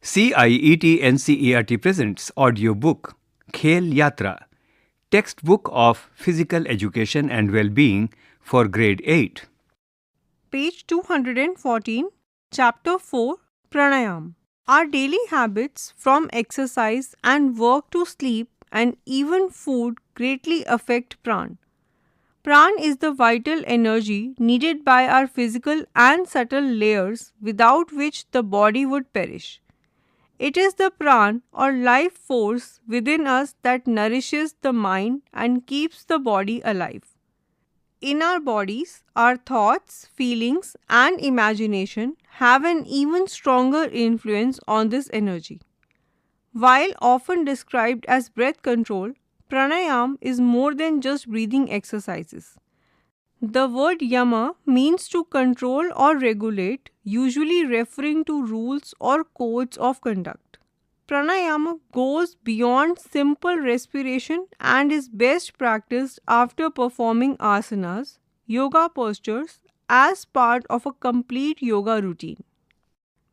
CIET NCERT presents audiobook Khel Yatra, textbook of physical education and well-being for grade 8. Page 214, Chapter 4, Pranayama. Our daily habits from exercise and work to sleep and even food greatly affect Pran. Pran is the vital energy needed by our physical and subtle layers without which the body would perish. It is the Pran or life force within us that nourishes the mind and keeps the body alive. In our bodies, our thoughts, feelings, and imagination have an even stronger influence on this energy. While often described as breath control, pranayama is more than just breathing exercises. The word yama means to control or regulate, usually referring to rules or codes of conduct. Pranayama goes beyond simple respiration and is best practiced after performing asanas, yoga postures, as part of a complete yoga routine.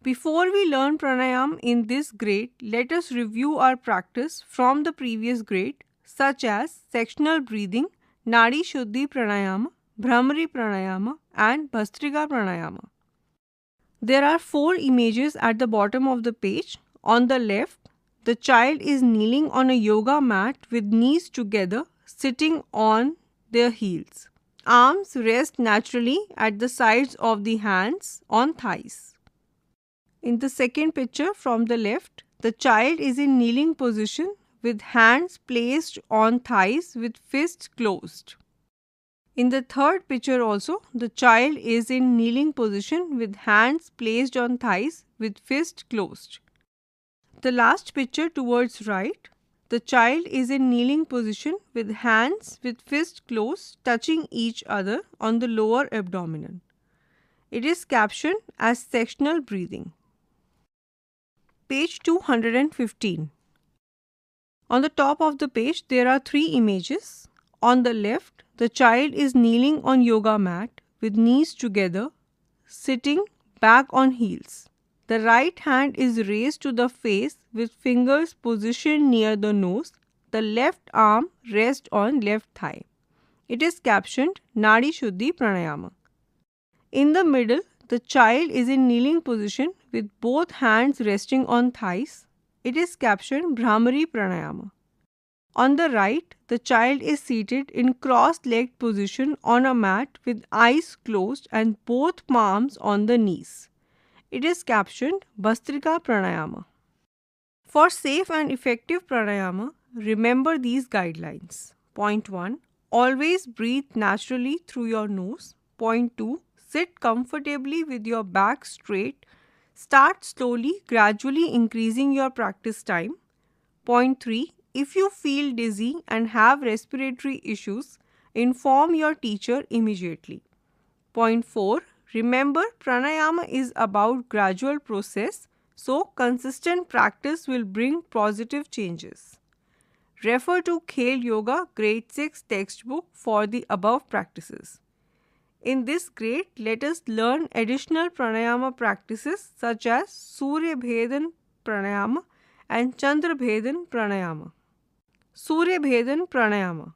Before we learn pranayama in this grade, let us review our practice from the previous grade, such as sectional breathing, Nadi Shuddhi Pranayama, Bhramari Pranayama, and Bhastrika Pranayama. There are 4 images at the bottom of the page. On the left, the child is kneeling on a yoga mat with knees together, sitting on their heels. Arms rest naturally at the sides of the hands on thighs. In the second picture from the left, the child is in kneeling position with hands placed on thighs with fists closed. In the third picture also, the child is in kneeling position with hands placed on thighs with fists closed. The last picture towards right, the child is in kneeling position with hands with fists closed touching each other on the lower abdomen. It is captioned as sectional breathing. Page 215. On the top of the page, there are 3 images. On the left, the child is kneeling on yoga mat with knees together, sitting back on heels. The right hand is raised to the face with fingers positioned near the nose. The left arm rests on left thigh. It is captioned Nadi Shuddhi Pranayama. In the middle, the child is in kneeling position with both hands resting on thighs. It is captioned Bhramari Pranayama. On the right, the child is seated in cross-legged position on a mat with eyes closed and both palms on the knees. It is captioned Bhastrika Pranayama. For safe and effective pranayama, remember these guidelines. Point 1. Always breathe naturally through your nose. Point 2. Sit comfortably with your back straight. Start slowly, gradually increasing your practice time. Point 3. If you feel dizzy and have respiratory issues, inform your teacher immediately. Point 4. Remember, pranayama is about gradual process, so consistent practice will bring positive changes. Refer to Khel Yoga Grade 6 textbook for the above practices. In this grade, let us learn additional pranayama practices such as Surya Bhedan Pranayama and Chandra Bhedan Pranayama. Surya Bhedan Pranayama.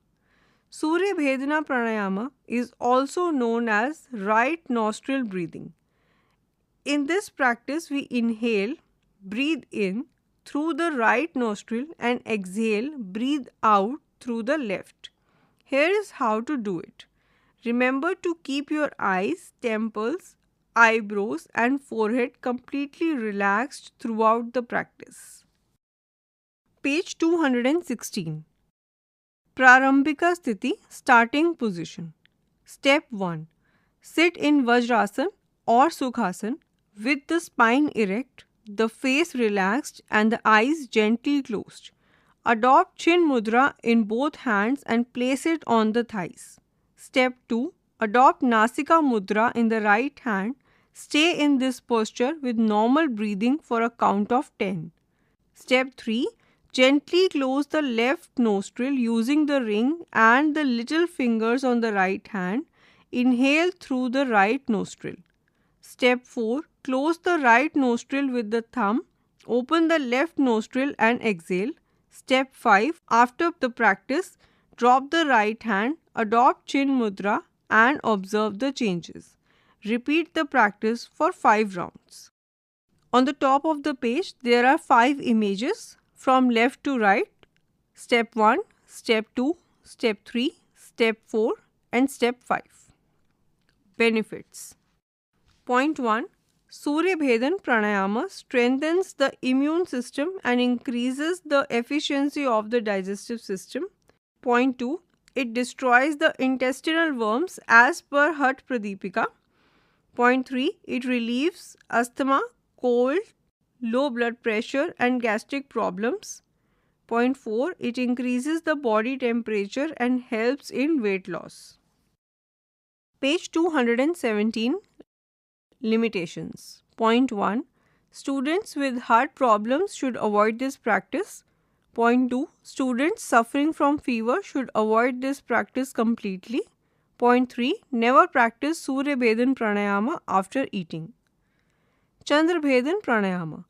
Surya Bhedana Pranayama is also known as right nostril breathing. In this practice, we inhale, breathe in through the right nostril and exhale, breathe out through the left. Here is how to do it. Remember to keep your eyes, temples, eyebrows and forehead completely relaxed throughout the practice. Page 216. Prarambhika Sthiti, starting position. Step 1. Sit in Vajrasana or Sukhasana with the spine erect, the face relaxed and the eyes gently closed. Adopt Chin Mudra in both hands and place it on the thighs. Step 2. Adopt Nasika Mudra in the right hand. Stay in this posture with normal breathing for a count of 10. Step 3. Gently close the left nostril using the ring and the little fingers on the right hand. Inhale through the right nostril. Step 4. Close the right nostril with the thumb Open the left nostril and exhale. Step 5. After the practice, drop the right hand, adopt chin mudra and observe the changes. Repeat the practice for 5 rounds. On the top of the page, there are 5 images from left to right. Step 1, Step 2, Step 3, Step 4 and Step 5. Benefits. Point 1. Surya Bhedan Pranayama strengthens the immune system and increases the efficiency of the digestive system. Point 2. It destroys the intestinal worms as per Hat Pradipika. Point 3. It relieves asthma, cold, low blood pressure and gastric problems. Point 4. It increases the body temperature and helps in weight loss. Page 217. Limitations. Point 1. Students with heart problems should avoid this practice. Point 2. Students suffering from fever should avoid this practice completely. Point 3. Never practice Surya Bhedan Pranayama after eating. Chandra Bhedan Pranayama.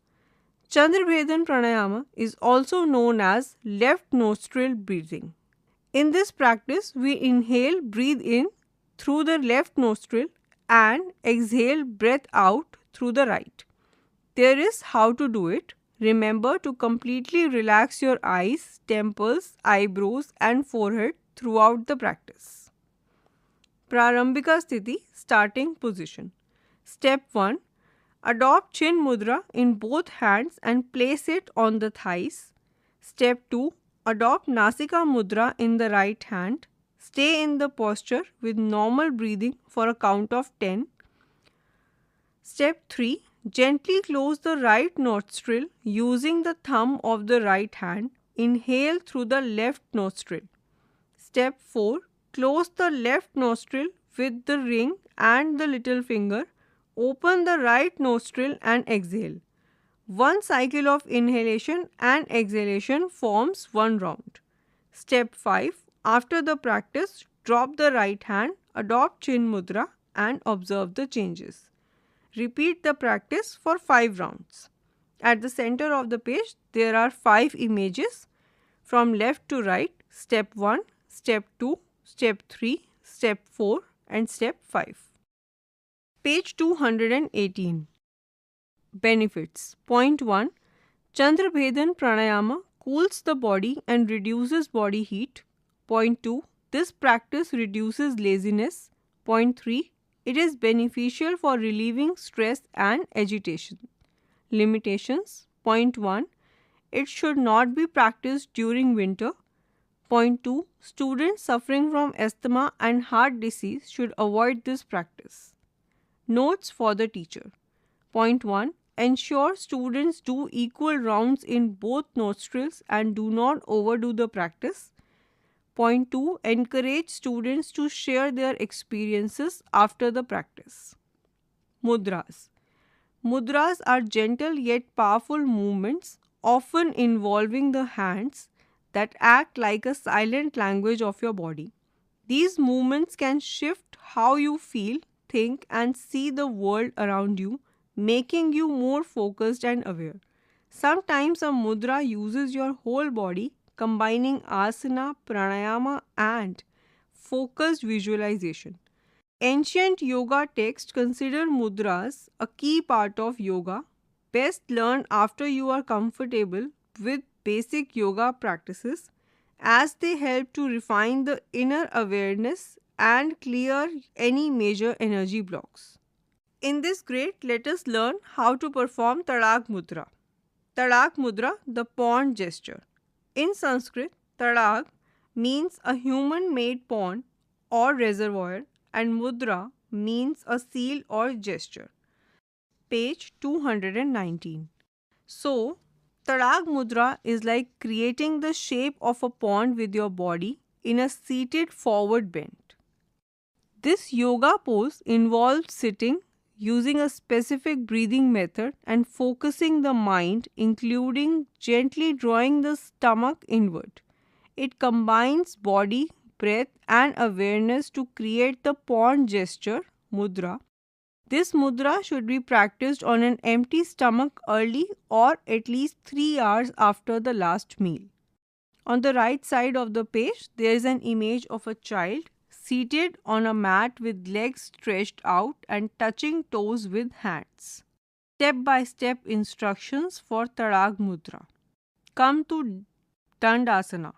Chandra Bhedan Pranayama is also known as left nostril breathing. In this practice, we inhale, breathe in through the left nostril and exhale, breath out through the right. There is how to do it. Remember to completely relax your eyes, temples, eyebrows and forehead throughout the practice. Prarambhika Sthiti, starting position. Step 1. Adopt chin mudra in both hands and place it on the thighs. Step 2. Adopt Nasika mudra in the right hand. Stay in the posture with normal breathing for a count of 10. Step 3. Gently close the right nostril using the thumb of the right hand. Inhale through the left nostril. Step 4. Close the left nostril with the ring and the little finger. Open the right nostril and exhale. One cycle of inhalation and exhalation forms one round. Step 5. After the practice, drop the right hand, adopt chin mudra and observe the changes. Repeat the practice for 5 rounds. At the center of the page, there are 5 images from left to right. Step 1, Step 2, Step 3, Step 4 and Step 5. Page 218. Benefits. Point 1. Chandra Bhedan Pranayama cools the body and reduces body heat. Point 2. This practice reduces laziness. Point 3. It is beneficial for relieving stress and agitation. Limitations. Point 1. It should not be practiced during winter. Point 2. Students suffering from asthma and heart disease should avoid this practice. Notes for the teacher. Point 1. Ensure students do equal rounds in both nostrils and do not overdo the practice. Point 2. Encourage students to share their experiences after the practice. Mudras. Mudras are gentle yet powerful movements, often involving the hands, that act like a silent language of your body. These movements can shift how you feel, think, and see the world around you, making you more focused and aware. Sometimes a mudra uses your whole body, combining asana, pranayama, and focused visualization. Ancient yoga texts consider mudras a key part of yoga, best learned after you are comfortable with basic yoga practices, as they help to refine the inner awareness and clear any major energy blocks. In this grade, let us learn how to perform Tadak Mudra. Tadak Mudra, the pond gesture. In Sanskrit, Tadak means a human-made pond or reservoir and Mudra means a seal or gesture. Page 219. So, Tadak Mudra is like creating the shape of a pond with your body in a seated forward bend. This yoga pose involves sitting, using a specific breathing method and focusing the mind, including gently drawing the stomach inward. It combines body, breath and awareness to create the pond gesture, mudra. This mudra should be practiced on an empty stomach early or at least 3 hours after the last meal. On the right side of the page, there is an image of a child seated on a mat with legs stretched out and touching toes with hands. Step-by-step instructions for Tadak Mudra. Come to Dandasana.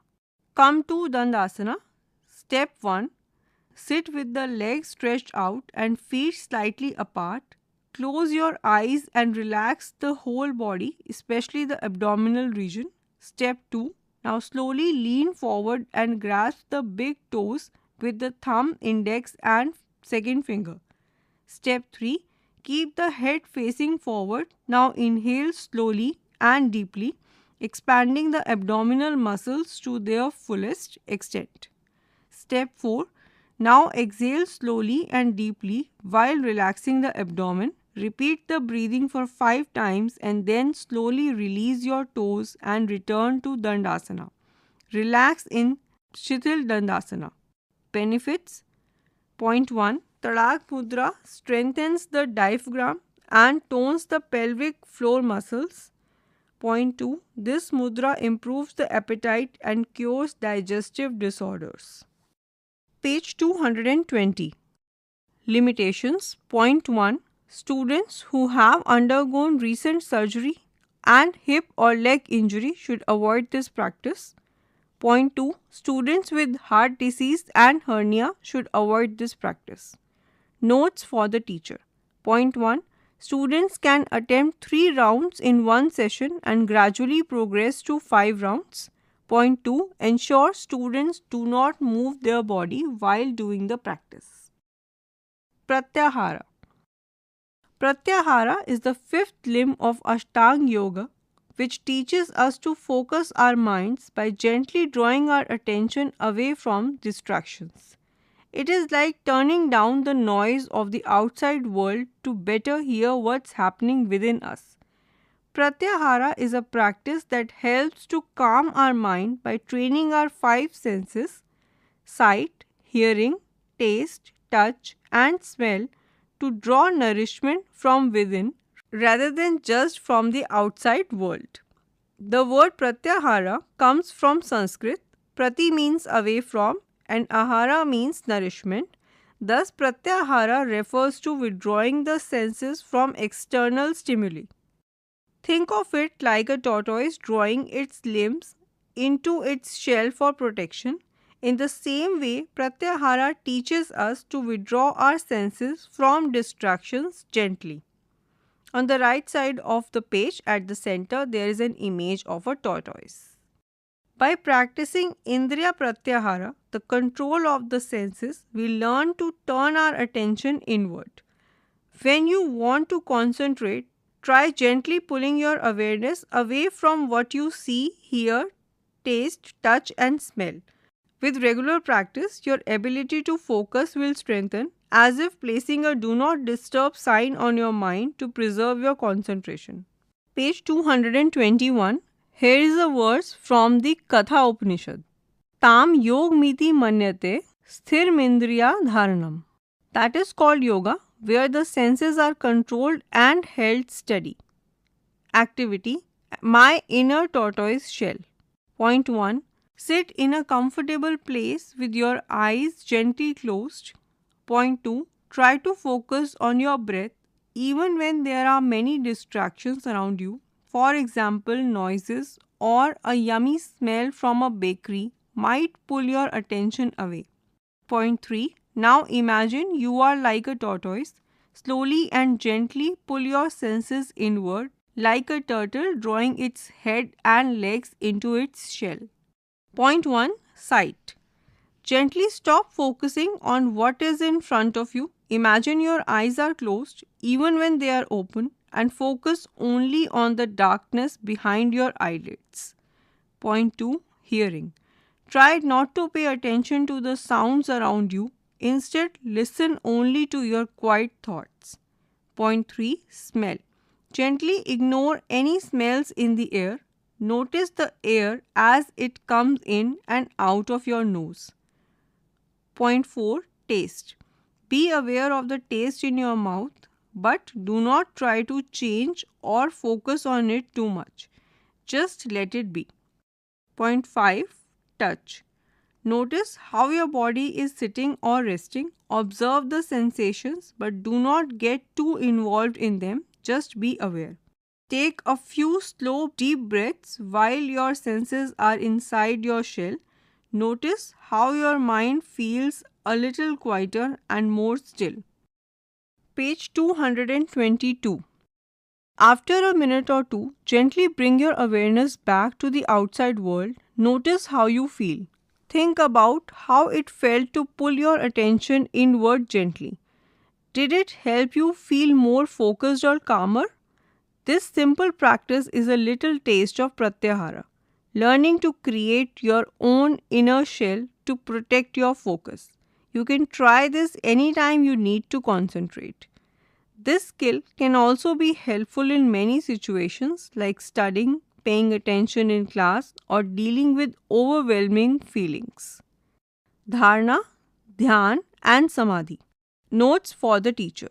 Step 1. Sit with the legs stretched out and feet slightly apart. Close your eyes and relax the whole body, especially the abdominal region. Step 2. Now slowly lean forward and grasp the big toes with the thumb, index and second finger. Step 3. Keep the head facing forward. Now inhale slowly and deeply, expanding the abdominal muscles to their fullest extent. Step 4. Now exhale slowly and deeply while relaxing the abdomen. Repeat the breathing for 5 times and then slowly release your toes and return to Dandasana. Relax in Shithil Dandasana. Benefits. Point 1. Tadak Mudra strengthens the diaphragm and tones the pelvic floor muscles. Point 2. This mudra improves the appetite and cures digestive disorders. Page 220. Limitations. Point 1. Students who have undergone recent surgery and hip or leg injury should avoid this practice. Point 2. Students with heart disease and hernia should avoid this practice. Notes for the teacher. Point 1. Students can attempt 3 rounds in one session and gradually progress to 5 rounds. Point 2. Ensure students do not move their body while doing the practice. Pratyahara. Pratyahara is the 5th limb of Ashtanga Yoga, which teaches us to focus our minds by gently drawing our attention away from distractions. It is like turning down the noise of the outside world to better hear what's happening within us. Pratyahara is a practice that helps to calm our mind by training our 5 senses: sight, hearing, taste, touch, and smell to draw nourishment from within rather than just from the outside world. The word Pratyahara comes from Sanskrit. Prati means away from and ahara means nourishment. Thus, Pratyahara refers to withdrawing the senses from external stimuli. Think of it like a tortoise drawing its limbs into its shell for protection. In the same way, Pratyahara teaches us to withdraw our senses from distractions gently. On the right side of the page at the center, there is an image of a tortoise. By practicing Indriya Pratyahara, the control of the senses, we learn to turn our attention inward. When you want to concentrate, try gently pulling your awareness away from what you see, hear, taste, touch and smell. With regular practice, your ability to focus will strengthen, as if placing a do not disturb sign on your mind to preserve your concentration. Page 221. Here is a verse from the Katha Upanishad. Tam yog miti manyate sthirmindriya dharanam. That is called yoga, where the senses are controlled and held steady. Activity. My inner tortoise shell. Point 1. Sit in a comfortable place with your eyes gently closed. Point 2. Try to focus on your breath even when there are many distractions around you. For example, noises or a yummy smell from a bakery might pull your attention away. Point 3. Now imagine you are like a tortoise. Slowly and gently pull your senses inward like a turtle drawing its head and legs into its shell. Point 1. Sight. Gently stop focusing on what is in front of you. Imagine your eyes are closed even when they are open and focus only on the darkness behind your eyelids. Point 2. Hearing. Try not to pay attention to the sounds around you. Instead, listen only to your quiet thoughts. Point 3. Smell. Gently ignore any smells in the air. Notice the air as it comes in and out of your nose. Point 4. Taste. Be aware of the taste in your mouth. but do not try to change or focus on it too much. Just let it be. Point 5. Touch. Notice how your body is sitting or resting. Observe the sensations but do not get too involved in them. Just be aware. Take a few slow, deep breaths while your senses are inside your shell. Notice how your mind feels a little quieter and more still. Page 222. After a minute or two, gently bring your awareness back to the outside world. Notice how you feel. Think about how it felt to pull your attention inward gently. Did it help you feel more focused or calmer? This simple practice is a little taste of Pratyahara, learning to create your own inner shell to protect your focus. You can try this anytime you need to concentrate. This skill can also be helpful in many situations like studying, paying attention in class, or dealing with overwhelming feelings. Dharana, Dhyan, and Samadhi. Notes for the teacher.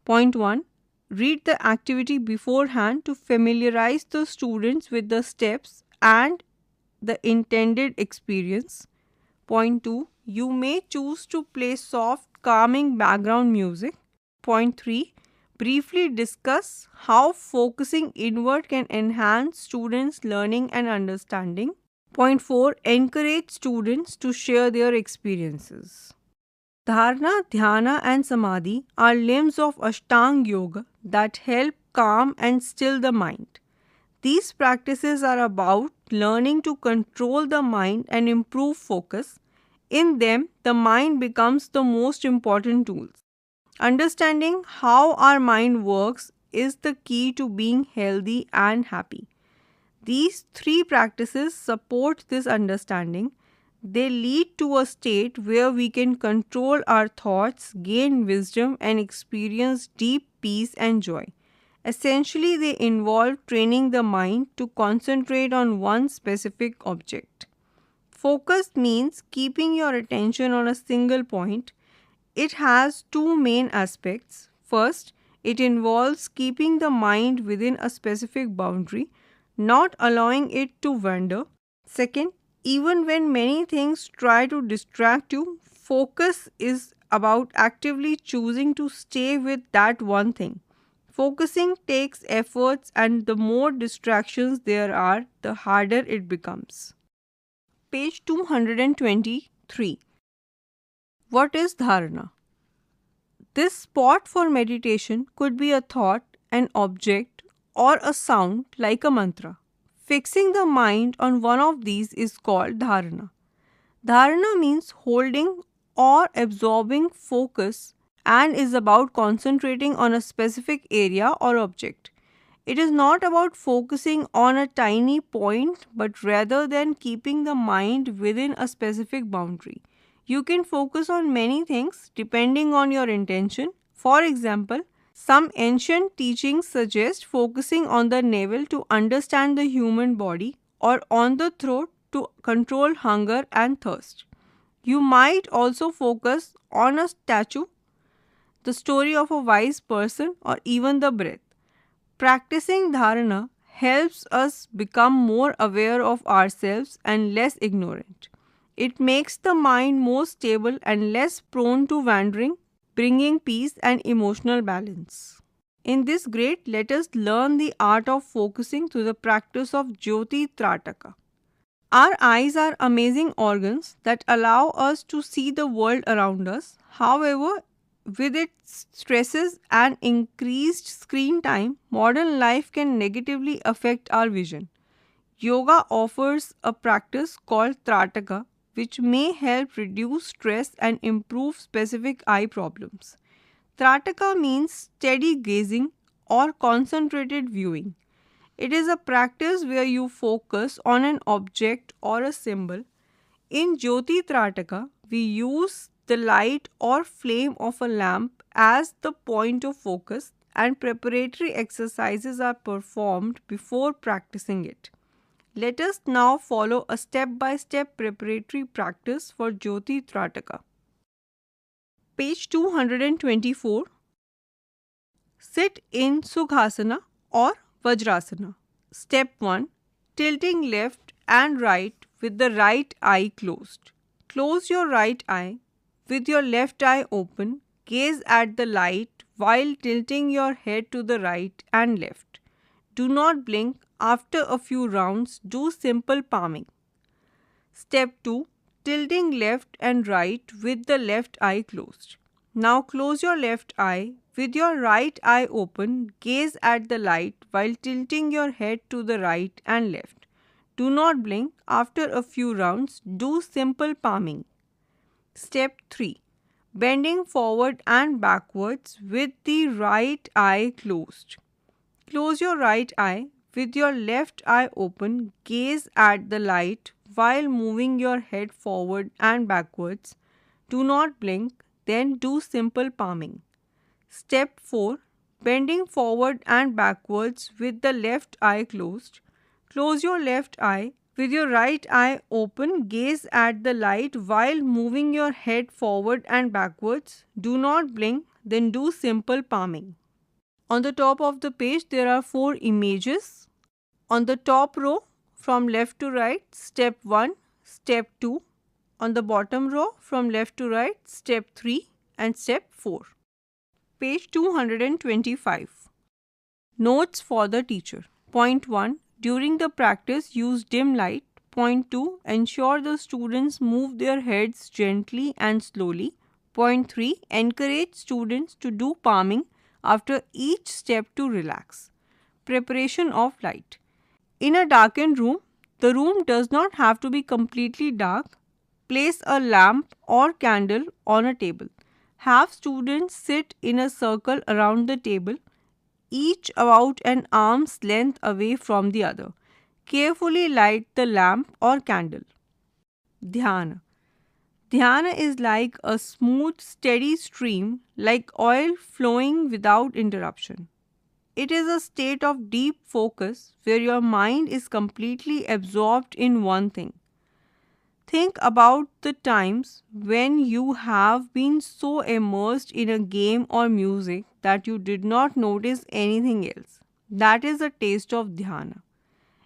Point 1. Read the activity beforehand to familiarize the students with the steps and the intended experience. Point 2. You may choose to play soft, calming background music. Point 3. Briefly discuss how focusing inward can enhance students' learning and understanding. Point 4. Encourage students to share their experiences. Dharana, Dhyana, and Samadhi are limbs of Ashtanga Yoga that help calm and still the mind. These practices are about learning to control the mind and improve focus. In them, the mind becomes the most important tool. Understanding how our mind works is the key to being healthy and happy. These three practices support this understanding. They lead to a state where we can control our thoughts, gain wisdom, and experience deep peace and joy. Essentially, they involve training the mind to concentrate on one specific object. Focus means keeping your attention on a single point. It has two main aspects. First, it involves keeping the mind within a specific boundary, not allowing it to wander. Second, even when many things try to distract you, focus is about actively choosing to stay with that one thing. Focusing takes efforts, and the more distractions there are, the harder it becomes. Page 223. What is dharana? This spot for meditation could be a thought, an object, or a sound like a mantra. Fixing the mind on one of these is called dharana. Dharana means holding or absorbing focus and is about concentrating on a specific area or object. It is not about focusing on a tiny point but rather than keeping the mind within a specific boundary. You can focus on many things depending on your intention. For example, some ancient teachings suggest focusing on the navel to understand the human body or on the throat to control hunger and thirst. You might also focus on a statue, the story of a wise person, or even the breath. Practicing dharana helps us become more aware of ourselves and less ignorant. It makes the mind more stable and less prone to wandering, bringing peace and emotional balance. In this grade, let us learn the art of focusing through the practice of Jyoti Trataka. Our eyes are amazing organs that allow us to see the world around us. However, with its stresses and increased screen time, modern life can negatively affect our vision. Yoga offers a practice called Trataka, which may help reduce stress and improve specific eye problems. Trataka means steady gazing or concentrated viewing. It is a practice where you focus on an object or a symbol. In Jyoti Trataka, we use the light or flame of a lamp as the point of focus, and preparatory exercises are performed before practicing it. Let us now follow a step-by-step preparatory practice for Jyoti Trataka. Page 224. Sit in Sukhasana or Vajrasana. Step 1. Tilting left and right with the right eye closed. Close your right eye. With your left eye open, gaze at the light while tilting your head to the right and left. Do not blink. After a few rounds, do simple palming. Step 2. Tilting left and right with the left eye closed. Now close your left eye. With your right eye open, gaze at the light while tilting your head to the right and left. Do not blink. After a few rounds, do simple palming. Step 3. Bending forward and backwards with the right eye closed. Close your right eye. With your left eye open, gaze at the light while moving your head forward and backwards. Do not blink, then do simple palming. Step 4. Bending forward and backwards with the left eye closed. Close your left eye. With your right eye open, gaze at the light while moving your head forward and backwards. Do not blink, then do simple palming. On the top of the page, there are 4 images. On the top row, from left to right, step 1, step 2. On the bottom row, from left to right, step 3 and step 4. Page 225. Notes for the teacher. Point 1. During the practice, use dim light. Point 2. Ensure the students move their heads gently and slowly. Point 3. Encourage students to do palming after each step to relax. Preparation of light. In a darkened room, the room does not have to be completely dark. Place a lamp or candle on a table. Have students sit in a circle around the table, each about an arm's length away from the other. Carefully light the lamp or candle. Dhyana. Dhyana is like a smooth, steady stream, like oil flowing without interruption. It is a state of deep focus where your mind is completely absorbed in one thing. Think about the times when you have been so immersed in a game or music that you did not notice anything else. That is a taste of dhyana.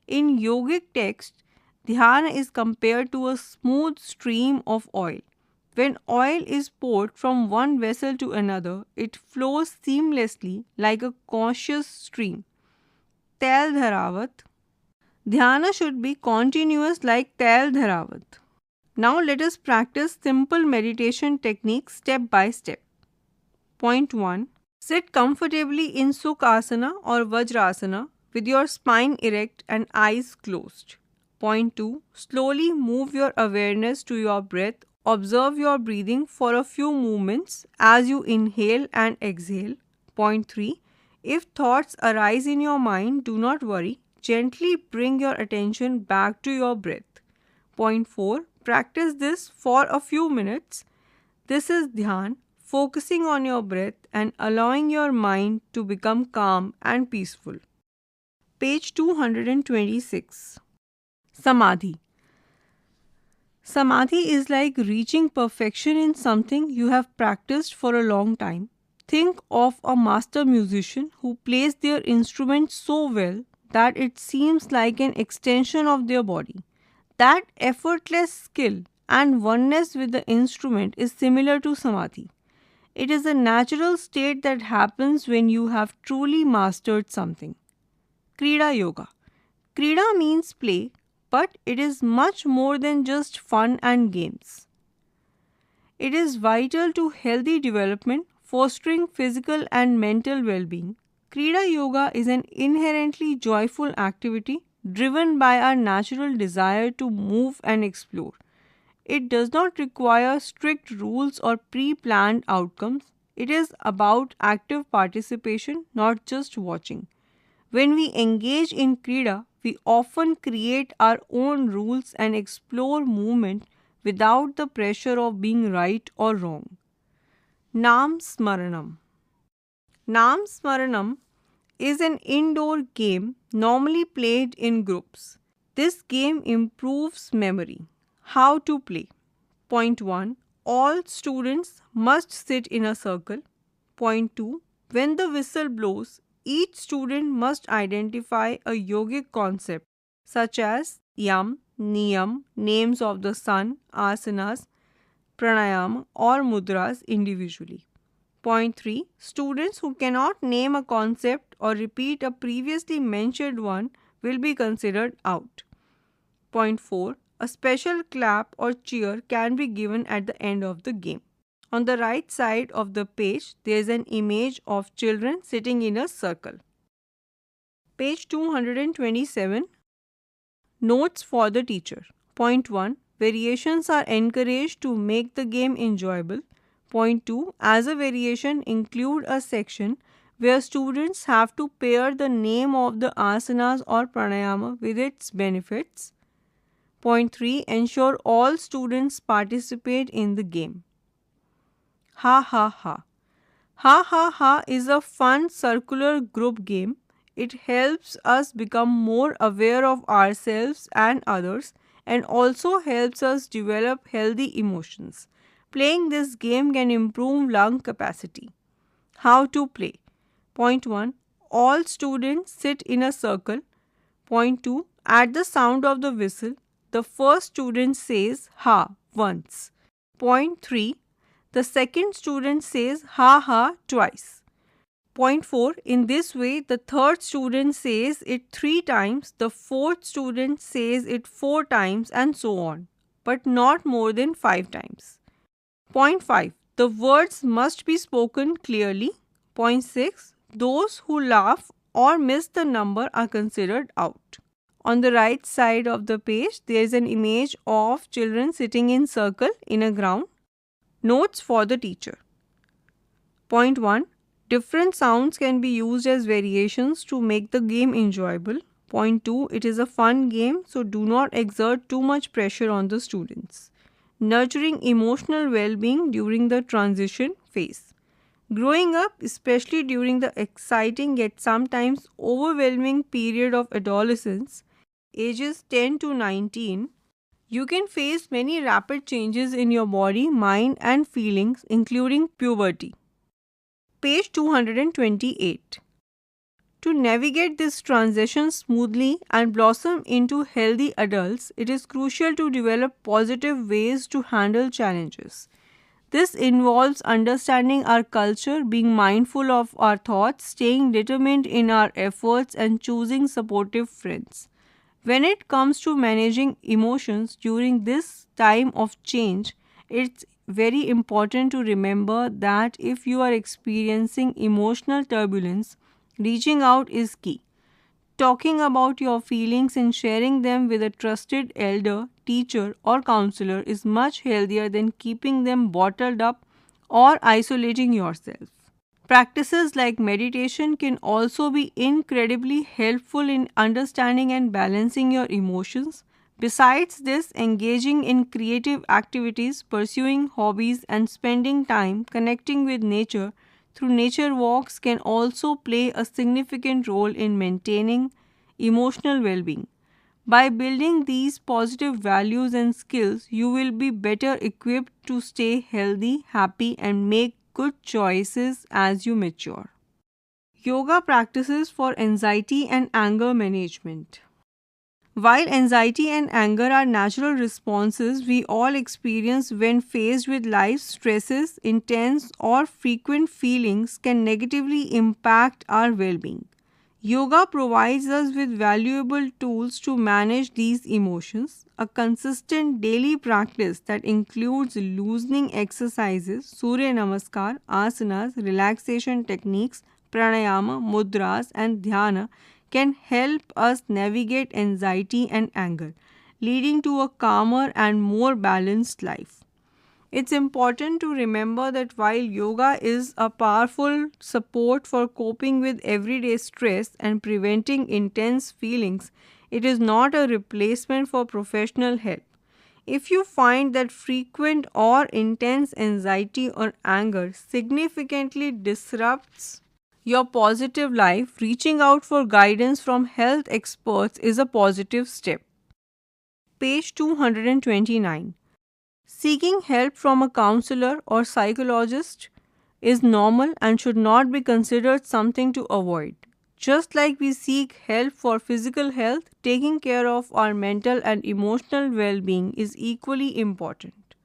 In yogic texts, dhyana is compared to a smooth stream of oil. When oil is poured from one vessel to another, it flows seamlessly like a conscious stream. Tel Dharavat. Dhyana should be continuous like Tel Dharavat. Now let us practice simple meditation techniques step by step. Point 1. Sit comfortably in Sukhasana or Vajrasana with your spine erect and eyes closed. Point 2. Slowly move your awareness to your breath. Observe your breathing for a few moments as you inhale and exhale. Point 3. If thoughts arise in your mind, do not worry. Gently bring your attention back to your breath. Point 4. Practice this for a few minutes. This is dhyan, focusing on your breath and allowing your mind to become calm and peaceful. Page 226. Samadhi. Samadhi is like reaching perfection in something you have practiced for a long time. Think of a master musician who plays their instrument so well that it seems like an extension of their body. That effortless skill and oneness with the instrument is similar to samadhi. It is a natural state that happens when you have truly mastered something. Krida Yoga. Krida means play, but it is much more than just fun and games. It is vital to healthy development, fostering physical and mental well-being. Krida Yoga is an inherently joyful activity driven by our natural desire to move and explore. It does not require strict rules or pre-planned outcomes. It is about active participation, not just watching. When we engage in Krida, we often create our own rules and explore movement without the pressure of being right or wrong. Nam Smaranam. Nam Smaranam is an indoor game normally played in groups. This game improves memory. How to play? Point 1. All students must sit in a circle. Point 2. When the whistle blows, each student must identify a yogic concept such as yam, niyam, names of the sun, asanas, pranayama, or mudras individually. Point 3. Students who cannot name a concept or repeat a previously mentioned one will be considered out. Point 4. A special clap or cheer can be given at the end of the game. On the right side of the page, there is an image of children sitting in a circle. Page 227. Notes for the teacher. Point 1. Variations are encouraged to make the game enjoyable. Point 2. As a variation, include a section where students have to pair the name of the asanas or pranayama with its benefits. Point 3. Ensure all students participate in the game. Ha ha ha. Ha ha ha is a fun circular group game. It helps us become more aware of ourselves and others and also helps us develop healthy emotions. Playing this game can improve lung capacity. How to play? Point 1. All students sit in a circle. Point 2. At the sound of the whistle, the first student says ha once. Point 3. The second student says ha ha twice. Point 4. In this way, the third student says it 3 times, the fourth student says it 4 times, and so on, but not more than 5 times. Point 5. The words must be spoken clearly. Point 6. Those who laugh or miss the number are considered out. On the right side of the page, there is an image of children sitting in circle in a ground. Notes for the teacher. Point 1. Different sounds can be used as variations to make the game enjoyable. Point 2. It is a fun game, so do not exert too much pressure on the students. Nurturing emotional well-being during the transition phase. Growing up, especially during the exciting yet sometimes overwhelming period of adolescence, ages 10 to 19, you can face many rapid changes in your body, mind, and feelings, including puberty. Page 228. To navigate this transition smoothly and blossom into healthy adults, it is crucial to develop positive ways to handle challenges. This involves understanding our culture, being mindful of our thoughts, staying determined in our efforts, and choosing supportive friends. When it comes to managing emotions during this time of change, it's very important to remember that if you are experiencing emotional turbulence, reaching out is key. Talking about your feelings and sharing them with a trusted elder, teacher, or counselor is much healthier than keeping them bottled up or isolating yourself. Practices like meditation can also be incredibly helpful in understanding and balancing your emotions. Besides this, engaging in creative activities, pursuing hobbies, and spending time connecting with nature through nature walks can also play a significant role in maintaining emotional well-being. By building these positive values and skills, you will be better equipped to stay healthy, happy, and make good choices as you mature. Yoga practices for anxiety and anger management. While anxiety and anger are natural responses we all experience when faced with life's stresses, intense or frequent feelings can negatively impact our well-being. Yoga provides us with valuable tools to manage these emotions. A consistent daily practice that includes loosening exercises, Surya Namaskar, asanas, relaxation techniques, pranayama, mudras, and dhyana can help us navigate anxiety and anger, leading to a calmer and more balanced life. It's important to remember that while yoga is a powerful support for coping with everyday stress and preventing intense feelings, it is not a replacement for professional help. If you find that frequent or intense anxiety or anger significantly disrupts your positive life, reaching out for guidance from health experts is a positive step. Page 229. Seeking help from a counselor or psychologist. is normal and should not be considered something to avoid. Just like we seek help for physical health, taking care of our mental and emotional well being is equally important.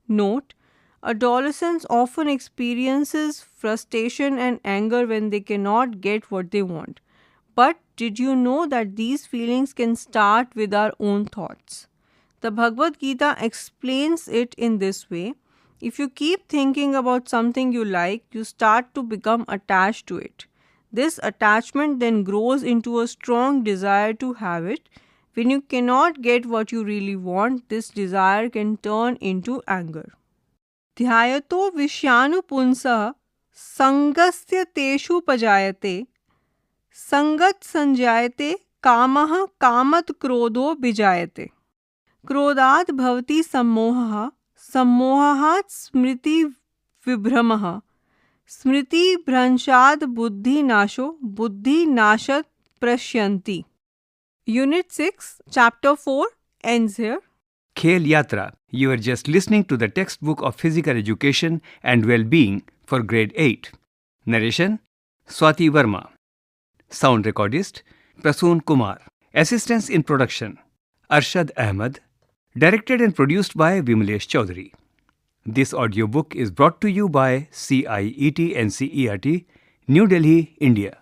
Note, adolescents often experiences frustration and anger when they cannot get what they want. But did you know that these feelings can start with our own thoughts? The Bhagavad Gita explains it in this way. If you keep thinking about something you like, you start to become attached to it. This attachment then grows into a strong desire to have it. When you cannot get what you really want, this desire can turn into anger. ध्यायतो विषयानुपुंसः संगस्य तेषु पजायते संगत संजायते कामः कामत क्रोधो बिजायते क्रोधात् भवति सम्मोहः सम्मोहात् स्मृति विभ्रमः स्मृति भ्रंशात् बुद्धिनाशो बुद्धिनाशात् प्रश्यन्ति. Unit 6, Chapter 4 ends here. Khel Yatra. You are just listening to the textbook of physical education and well-being for grade 8. Narration Swati Verma. Sound recordist Prasoon Kumar. Assistance in production Arshad Ahmed. Directed and produced by Vimalesh Chaudhary. This audiobook is brought to you by CIET NCERT, New Delhi, India.